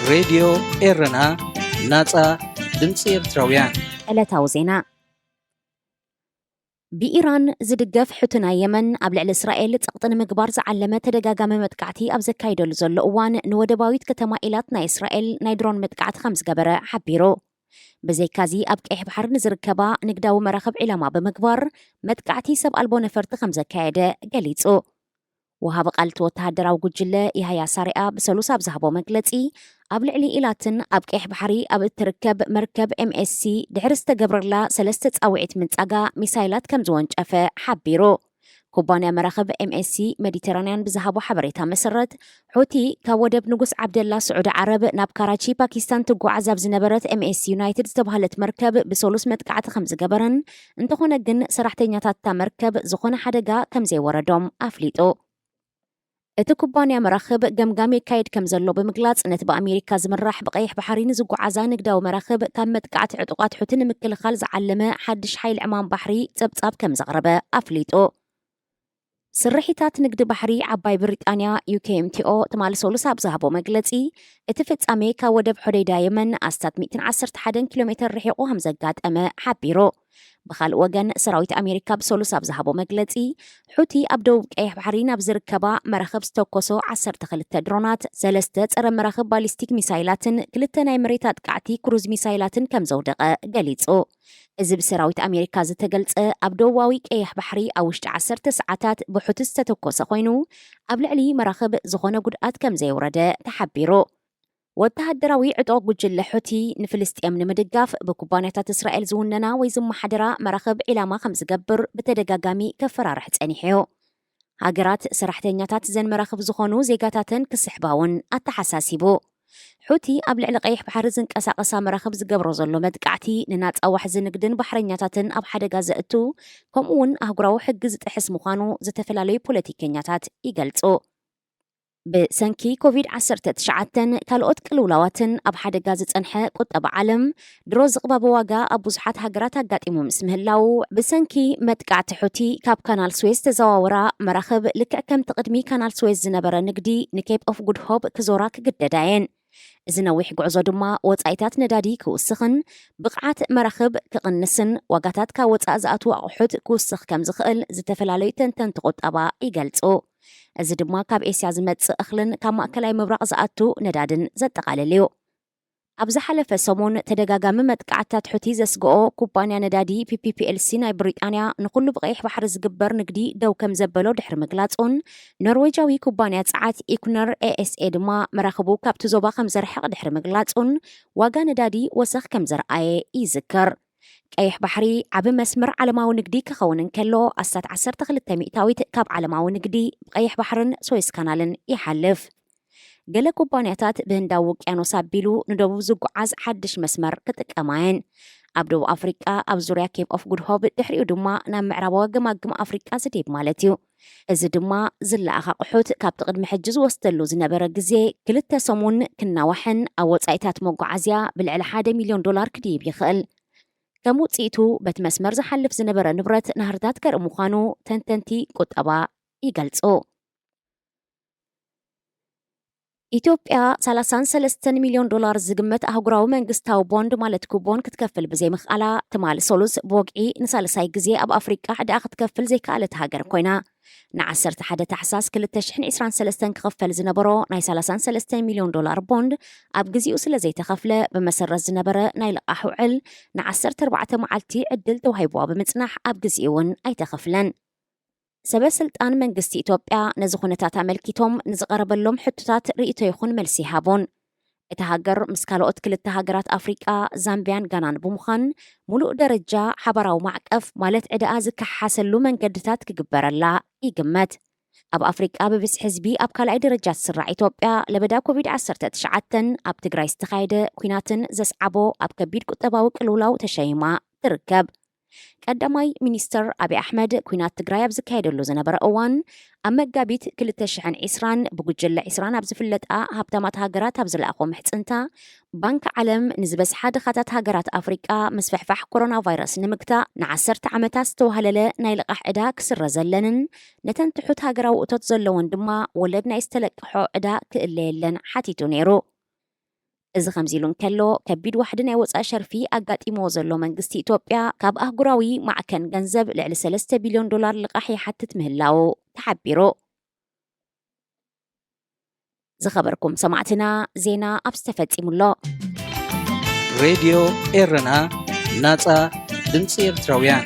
ሬድዮ ኤረና ናጻ ድምፂ ኤርትራውያን ዕለታዊ ዜና ብኢራን ዝድገፍ ሕቱና የመን ኣብ ልዕሊ እስራኤል ጸቕጢ ንምግባር ዝዓለመ ተደጋጋሚ መጥቃዕቲ ኣብ ዘካይደሉ ዘሎ እዋን ንወደባዊት ከተማ ኢላት ናይ እስራኤል ናይ ድሮን መጥቃዕቲ ከም ዝገበረ ሓቢሩ። ብዘይካዚ ኣብ ቀይሕ ባሕሪ ንዝርከባ ንግዳዊ መራኸብ ዒላማ ብምግባር መጥቃዕቲ ሰብ ኣልቦ ነፈርቲ ከም ዘካየደ ገሊጹ። ወሃቢ ቃልቲ ወተሃደራዊ ጉጅለ ይሃያ ሳሪኣ ብሰሉስ ኣብ ዝሃቦ መግለጺ ኣብ ልዕሊ ኢላትን ኣብ ቀይሕ ባሕሪ ኣብ እትርከብ መርከብ MSC ድሕሪ ዝተገብረላ 3 ጻውዒት ምንጻጋ ሚሳይላት ከም ዝወንጨፈ ሓቢሩ። ኩባንያ መራኸብ MSC ሜዲተራንያን ብዝሃቦ ሓበሬታ መሰረት ሑቲ ካብ ወደብ ንጉስ ዓብደላ ስዑድ ዓረብ ናብ ካራቺ ፓኪስታን ትጓዓዝ ኣብ ዝነበረት MSC ዩናይትድ ዝተባሃለት መርከብ ብሰሉስ መጥቃዕቲ ከም ዝገበረን እንተኾነ ግን ሰራሕተኛታት እታ መርከብ ዝኾነ ሓደጋ ከም ዘይወረዶም ኣፍሊጡ። እቲ ኩባንያ መራኸብ ገምጋም የካየድ ከም ዘሎ ብምግላጽ ነቲ ብኣሜሪካ ዝምራሕ ብቀይሕ ባሕሪ ንዝጓዓዛ ንግዳዊ መራኸብ ካብ መጥቃዕቲ ዕጡቃት ሑቲ ንምክልኻል ዝዓለመ ሓድሽ ሓይሊ ዕማም ባሕሪ ጸብጻብ ከም ዘቕረበ ኣፍሊጡ። ስርሒታት ንግዲ ባሕሪ ዓባይ ብሪጣንያ UKMTO ትማል ሰሉስ ኣብ ዝሃቦ መግለጺ እቲ ፍጻሜ ካብ ወደብ ሑደይዳ የመን ኣስታት 111 ኪሎ ሜትር ርሒቑ ከም ዘጋጠመ ሓቢሩ። ብኻልእ ወገን ሰራዊት ኣሜሪካ ብሰሉስ ኣብ ዝሃቦ መግለጺ ሑቲ ኣብ ደቡብ ቀይሕ ባሕሪ ናብ ዝርከባ መራኸብ ዝተኮሶ 12 ድሮናት 3 ጸረ መራኸብ ባሊስቲክ ሚሳይላትን 2 ናይ መሬት ኣጥቃዕቲ ክሩዝ ሚሳይላትን ከም ዘውደቐ ገሊጹ። እዚ ብሰራዊት ኣሜሪካ ዝተገልጸ ኣብ ደቡባዊ ቀይሕ ባሕሪ ኣብ ውሽጢ 10 ሰዓታት ብሑቲ ዝተተኮሰ ኮይኑ ኣብ ልዕሊ መራኸብ ዝኾነ ጉድኣት ከም ዘይወረደ ተሓቢሩ። ወተሃደራዊ ዕጡቕ ጉጅለ ሑቲ ንፍልስጥኤም ንምድጋፍ ብኩባንያታት እስራኤል ዝውነና ወይ ዝመሓደራ መራኸብ ዒላማ ከም ዝገብር ብተደጋጋሚ ከፈራርሕ ጸኒሑ። ሃገራት ሰራሕተኛታት ዘን መራኸብ ዝኾኑ ዜጋታትን ክስሕባውን ኣተሓሳሲቡ። ሑቲ ኣብ ልዕሊ ቀይሕ ባሕሪ ዝንቀሳቐሳ መራኸብ ዝገብሮ ዘሎ መጥቃዕቲ ንናጻ ዋሕዚ ንግድን ባሕረኛታትን ኣብ ሓደጋ ዘእቱ ከምኡውን ኣህጉራዊ ሕጊ ዝጥሕስ ምዃኑ ዝተፈላለዩ ፖለቲከኛታት ይገልጹ። ብሰንኪ ኮቪድ-19 ካልኦት ቅልውላዋትን ኣብ ሓደጋ ዝጸንሐ ቁጠባ ዓለም ድሮ ዝቕባበ ዋጋ ኣብ ብዙሓት ሃገራት ኣጋጢሙ ምስ ምህላው ብሰንኪ መጥቃዕቲ ሑቲ ካብ ካናል ስዌዝ ተዘዋውራ መራኸብ ልክዕ ከምቲ ቅድሚ ካናል ስዌዝ ዝነበረ ንግዲ ንኬፕ ኦፍ ጉድ ሆብ ክዞራ ክግደዳ እየን። እዚ ነዊሕ ጉዕዞ ድማ ወጻኢታት ነዳዲ ክውስኽን ብቕዓት መራኸብ ክቕንስን ዋጋታት ካብ ወጻእ ዝኣትዉ ኣቑሑት ክውስኽ ከም ዝኽእል ዝተፈላለዩ ተንተንቲ ቁጠባ ይገልጹ። እዚ ድማ ካብ ኤስያ ዝመጽእ እኽልን ካብ ማእከላይ ምብራቕ ዝኣቱ ነዳድን ዘጠቓልል እዩ። ኣብ ዝሓለፈ ሰሙን ተደጋጋሚ መጥቃዕትታት ሑቲ ዘስግኦ ኩባንያ ነዳዲ PPPLC ናይ ብሪጣንያ ንኹሉ ብቀይሕ ባሕሪ ዝግበር ንግዲ ደው ከም ዘበሎ ድሕሪ ምግላጹን ኖርዌጃዊ ኩባንያ ጸዓት ኢኩነር ASA ድማ መራኸቡ ካብቲ ዞባ ከም ዘርሕቕ ድሕሪ ምግላጹን ዋጋ ነዳዲ ወሰኽ ከም ዘረኣየ ይዝከር። ቀይሕ ባሕሪ ዓብ መስመር ዓለማዊ ንግዲ ክኸውን እንከሎ ኣስታት 12 ሚእታዊት ካብ ዓለማዊ ንግዲ ብቀይሕ ባሕርን ስዌዝ ካናልን ይሓልፍ። ገለ ኩባንያታት ብህንዳዊ ውቅያኖስ ኣቢሉ ንደቡብ ዝጓዓዝ ሓድሽ መስመር ክጥቀማየን። ኣብ ደቡብ ኣፍሪቃ ኣብ ዙርያ ኬፕ ኦፍ ጉድ ሆብ ድሕሪኡ ድማ ናብ ምዕራባዊ ገማግም ኣፍሪቃ ዝድብ ማለት እዩ። እዚ ድማ ዝለኣኻ ኣቑሑት ካብቲ ቅድሚ ሕጂ ዝወስደሉ ዝነበረ ግዜ 2 ሰሙን ክናዋሕን ኣብ ወጻኢታት መጓዓዝያ ብልዕሊ $1 ሚልዮን ክድይብ ይኽእል። ከም ውጽኢቱ በቲ መስመር ዝሓልፍ ዝነበረ ንብረት ናህርታት ከርኢ ምዃኑ ተንተንቲ ቁጠባ ይገልጹ። ኢትዮጵያ $33 ሚልዮን ዝግመት ኣህጉራዊ መንግስታዊ ቦንድ ማለት ኩቦን ክትከፍል ብዘይምኽኣላ ትማል ሰሉስ ብወግዒ ንሳልሳይ ግዜ ኣብ ኣፍሪቃ ዕዳኣ ክትከፍል ዘይከኣለት ሃገር ኮይና ን11 ታሕሳስ 2023 ክኽፈል ዝነበሮ ናይ $33 ሚልዮን ቦንድ ኣብ ግዚኡ ስለ ዘይተኸፍለ ብመሰረት ዝነበረ ናይ ልቓሕ ውዕል ን14 መዓልቲ ዕድል ተዋሂብዋ ብምጽናሕ ኣብ ግዚኡ እውን ኣይተኸፍለን። ሰበስልጣን መንግስቲ ኢትዮጵያ ነዚ ኩነታት ኣመልኪቶም ንዝቐረበሎም ሕቶታት ርእይቶ ይኹን መልሲ ይሃቡን። እቲ ሃገር ምስ ካልኦት 2 ሃገራት ኣፍሪቃ ዛምቢያን ጋናን ብምዃን ሙሉእ ደረጃ ሓበራዊ ማዕቀፍ ማለት ዕዳኣ ዝከሓሰሉ መንገድታት ክግበረላ ይግመት። ኣብ ኣፍሪቃ ብብዝሒ ህዝቢ ኣብ ካልኣይ ደረጃ ትስራዕ ኢትዮጵያ ለበዳ ኮቪድ-19 ኣብ ትግራይ ዝተኻየደ ኩናትን ዘስዓቦ ኣብ ከቢድ ቁጠባዊ ቅልውላው ተሸይማ ትርከብ። ቀዳማይ ሚኒስተር አብይ አሕመድ ኩናት ትግራይ ኣብ ዝካየደሉ ዝነበረ እዋን ኣብ መጋቢት 2020 ብጉጅለ 20 ኣብ ዝፍለጣ ሃብታማት ሃገራት ኣብ ዝለኣኾ ምሕፅንታ ባንኪ ዓለም ንዝበዝሓ ድኻታት ሃገራት ኣፍሪቃ ምስ ፍሕፋሕ ኮሮና ቫይረስ ንምግታእ ን10 ዓመታት ዝተዋህለለ ናይ ልቓሕ ዕዳ ክስረዘለንን ነተን ትሑት ሃገራዊ እቶት ዘለወን ድማ ወለድ ናይ ዝተለቅሖ ዕዳ ክእለየለን ሓቲቱ ነይሩ። እዚ ከምዚሉ እንከሎ ከቢድ ዋሕዲ ናይ ወፃኢ ሸርፊ ኣጋጢሞ ዘሎ መንግስቲ ኢትዮጵያ ካብ ኣህጉራዊ ማዕከን ገንዘብ ልዕሊ 3 ቢልዮን ዶላር ልቃሕ ይሓትት ምህላው ተሓቢሩ። ዝኸበርኩም ሰማዕትና ዜና ኣብ ዝተፈጺሙሎ ሬድዮ ኤረና ናጻ ድምፂ ኤርትራውያን